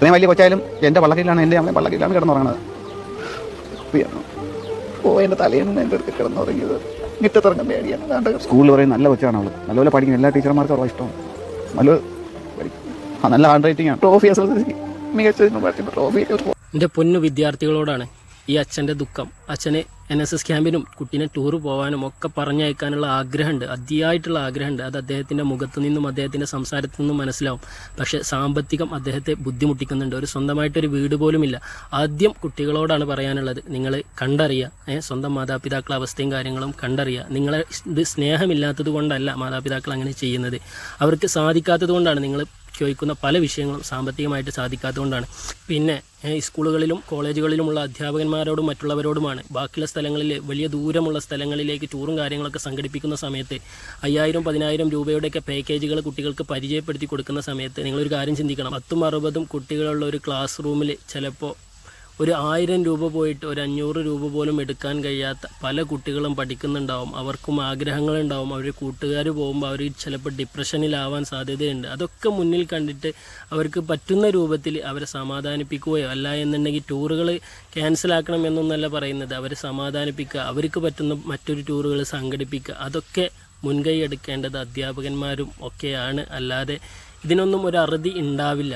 ഇത്രയും വലിയ കൊച്ചായാലും എൻ്റെ വള്ളക്കയിലാണ് എൻ്റെ അമ്മ വള്ളക്കയിലാണ് കിടന്നുറങ്ങുന്നത്. എൻ്റെ തലേന്ന് എൻ്റെ അടുത്ത് കിടന്നുറങ്ങിയത് മുറ്റത്തിറങ്ങാൻ പേടിയാണ്. സ്കൂളിൽ പറയും നല്ല കൊച്ചാണ് അവൾ, നല്ലപോലെ പഠിക്കും, എല്ലാ ടീച്ചർമാർക്കും അവളെ ഇഷ്ടമാണ്, നല്ല ഹാൻഡ് റൈറ്റിംഗ് ആണ്. ട്രോഫി മികച്ച ട്രോഫി. എൻ്റെ പൊന്നു വിദ്യാർത്ഥികളോടാണ് ഈ അച്ഛൻ്റെ ദുഃഖം. അച്ഛന് NSS ക്യാമ്പിനും കുട്ടീനെ ടൂർ പോകാനും ഒക്കെ പറഞ്ഞയക്കാനുള്ള ആഗ്രഹമുണ്ട്, അതിയായിട്ടുള്ള ആഗ്രഹമുണ്ട്. അത് അദ്ദേഹത്തിൻ്റെ മുഖത്തു നിന്നും അദ്ദേഹത്തിൻ്റെ സംസാരത്തിൽ നിന്നും മനസ്സിലാവും. പക്ഷേ സാമ്പത്തികം അദ്ദേഹത്തെ ബുദ്ധിമുട്ടിക്കുന്നുണ്ട്. ഒരു സ്വന്തമായിട്ടൊരു വീട് പോലുമില്ല. ആദ്യം കുട്ടികളോടാണ് പറയാനുള്ളത്, നിങ്ങൾ കണ്ടറിയുക, സ്വന്തം മാതാപിതാക്കളുടെ അവസ്ഥയും കാര്യങ്ങളും കണ്ടറിയുക. നിങ്ങളെ ഇത് സ്നേഹമില്ലാത്തത് കൊണ്ടല്ല മാതാപിതാക്കൾ അങ്ങനെ ചെയ്യുന്നത്, അവർക്ക് സാധിക്കാത്തത് കൊണ്ടാണ്. നിങ്ങൾ ചോദിക്കുന്ന പല വിഷയങ്ങളും സാമ്പത്തികമായിട്ട് സാധിക്കാത്തതുകൊണ്ടാണ്. പിന്നെ സ്കൂളുകളിലും കോളേജുകളിലുമുള്ള അധ്യാപകന്മാരോടും മറ്റുള്ളവരോടുമാണ് ബാക്കിയുള്ള സ്ഥലങ്ങളിൽ വലിയ ദൂരമുള്ള സ്ഥലങ്ങളിലേക്ക് ടൂറും കാര്യങ്ങളൊക്കെ സംഘടിപ്പിക്കുന്ന സമയത്ത് 5000-10,000 രൂപയുടെയൊക്കെ പാക്കേജുകൾ കുട്ടികൾക്ക് പരിചയപ്പെടുത്തി കൊടുക്കുന്ന സമയത്ത് നിങ്ങളൊരു കാര്യം ചിന്തിക്കണം. 10-60 കുട്ടികളുള്ള ഒരു ക്ലാസ് റൂമിൽ ചിലപ്പോൾ ഒരു 1000 രൂപ പോയിട്ട് ഒരു 500 രൂപ പോലും എടുക്കാൻ കഴിയാത്ത പല കുട്ടികളും പഠിക്കുന്നുണ്ടാവും. അവർക്കും ആഗ്രഹങ്ങളുണ്ടാവും. അവർ കൂട്ടുകാർ പോകുമ്പോൾ അവർ ചിലപ്പോൾ ഡിപ്രഷനിലാവാൻ സാധ്യതയുണ്ട്. അതൊക്കെ മുന്നിൽ കണ്ടിട്ട് അവർക്ക് പറ്റുന്ന രൂപത്തിൽ അവരെ സമാധാനിപ്പിക്കുകയോ അല്ല എന്നുണ്ടെങ്കിൽ ടൂറുകൾ ക്യാൻസലാക്കണം എന്നൊന്നല്ല പറയുന്നത്, അവരെ സമാധാനിപ്പിക്കുക, അവർക്ക് പറ്റുന്ന മറ്റൊരു ടൂറുകൾ സംഘടിപ്പിക്കുക. അതൊക്കെ മുൻകൈ എടുക്കേണ്ടത് അധ്യാപകന്മാരും ഒക്കെയാണ്. അല്ലാതെ ഇതിനൊന്നും ഒരു അറുതി ഉണ്ടാവില്ല.